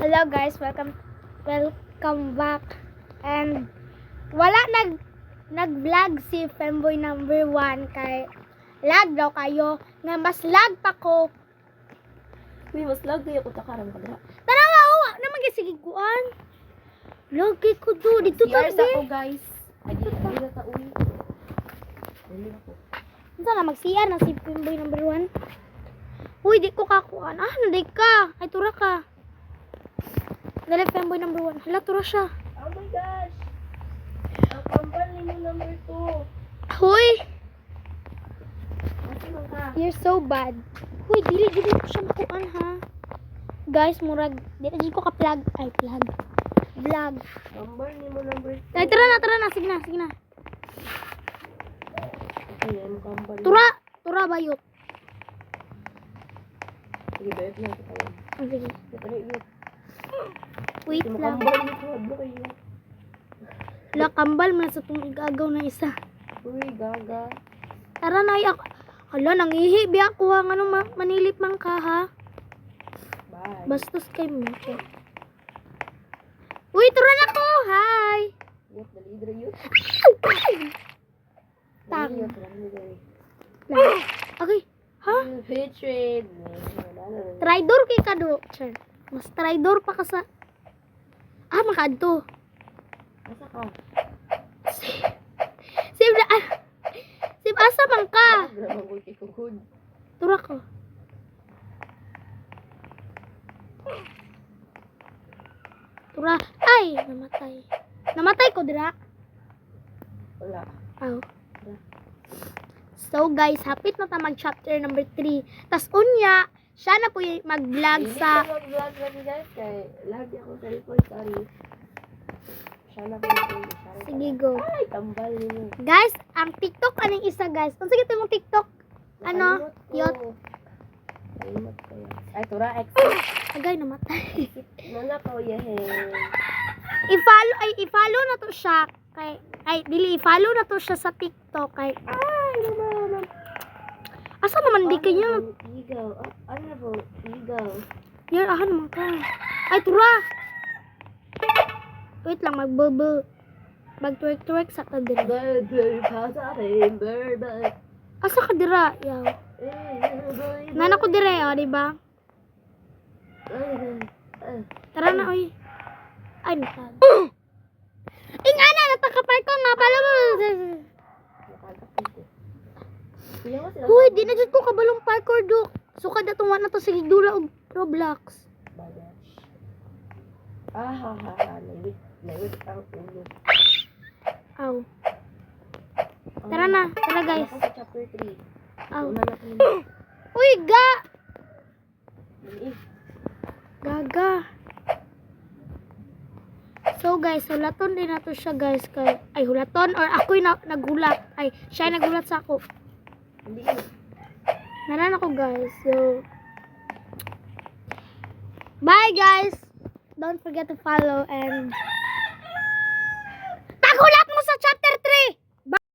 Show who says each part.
Speaker 1: Hello guys, welcome back. And wala nag-vlog si Femboy number 1 kay lag daw kayo nga mas lag pa ko.
Speaker 2: Uy, mas lag kayo ko takarang kadra.
Speaker 1: Tara wa na magisiguan. Lagi ko do dito ta
Speaker 2: Years ako guys. Adi na ta uy. Dili ako.
Speaker 1: Unsa na mag-CR na si Femboy number 1? Uy, di ko kakuan. Nanday ka. Ay tura ka. Dali Femboy number 1. Hala tura siya.
Speaker 2: Oh my gosh. Ang kambal ni mo number 2.
Speaker 1: Huy,
Speaker 2: Ano ka?
Speaker 1: you're so bad. Huy, dili ko siya makuan ha. Guys, murag dili ko ka-plug. Ay, plug. Vlog.
Speaker 2: Kambal ni mo number 2.
Speaker 1: Ay, tara na. Sige na.
Speaker 2: Ayan, kambal.
Speaker 1: Tura bayot.
Speaker 2: Sige, bayot na kita lang.
Speaker 1: Sige.
Speaker 2: Bayot.
Speaker 1: Wait
Speaker 2: Mo
Speaker 1: lang.
Speaker 2: kambal ni ko adlo kayo.
Speaker 1: Wala kambal man sa itong igagaw na isa.
Speaker 2: Uy, gaga.
Speaker 1: Tara na, ako. Hala, nangihi. Biya ko ha. Ano, manilip man ka ha.
Speaker 2: Bye.
Speaker 1: Bastos kay mo. Uy, tura na ko. Hi.
Speaker 2: Yut, dali dre yut.
Speaker 1: Tang.
Speaker 2: Dali, yut, dali, dali.
Speaker 1: Okay. Ha?
Speaker 2: Hatred.
Speaker 1: Traidor kay kado. Sure. Mas traidor pa ka sa... makadto.
Speaker 2: Asa ka?
Speaker 1: Sib asa man ka.
Speaker 2: Grabang ko kay kugod.
Speaker 1: Tura ko. Tura. Ay, namatay. Namatay ko dira.
Speaker 2: Wala.
Speaker 1: Aw. So guys, hapit na ta mag chapter number 3. Tas unya, siya na po yung mag-vlog sa...
Speaker 2: Hindi ko mag-vlog kami guys kay lagi ako sa report, sorry. Siya na po yung
Speaker 1: Sige, go.
Speaker 2: Ay, tambal niyo.
Speaker 1: Guys, ang TikTok aning isa guys. Kung sige mong TikTok, ano? Yot.
Speaker 2: Kalimot ko yan. Ay, tura, X.
Speaker 1: Agay, namatay.
Speaker 2: Nana ko, yehe.
Speaker 1: I-follow na to siya. I-follow na to siya sa TikTok.
Speaker 2: Ay, naman.
Speaker 1: Asa naman di kanya?
Speaker 2: Igaw. Ano na po? Igaw.
Speaker 1: Yan, naman ka. Ay, tura. Wait lang, mag-twerk sa ta dira.
Speaker 2: Bird, pa sa akin, bird.
Speaker 1: Asa ka dira? Yaw. Nana ko dira, di ba? Tara na, oy. Ay, natag. Ingana, natakapay ko nga pala. Huy, di na dyan ko kabalong parkour, Duk. Sukad na tunga na to sa Higdula o Roblox.
Speaker 2: Naiwit ang ulo.
Speaker 1: Aw. Tara na, tara guys.
Speaker 2: Ako sa chapter 3.
Speaker 1: Aw.
Speaker 2: Una na kami.
Speaker 1: Uy,
Speaker 2: Maliit.
Speaker 1: Gaga. So guys, hulaton din na to siya guys. Ay, hulaton or ako'y naghulat. Ay, siya naghulat sa ako.
Speaker 2: Hindi.
Speaker 1: Naran ako guys. So, bye guys. Don't forget to follow and... Paghulat mo sa chapter 3!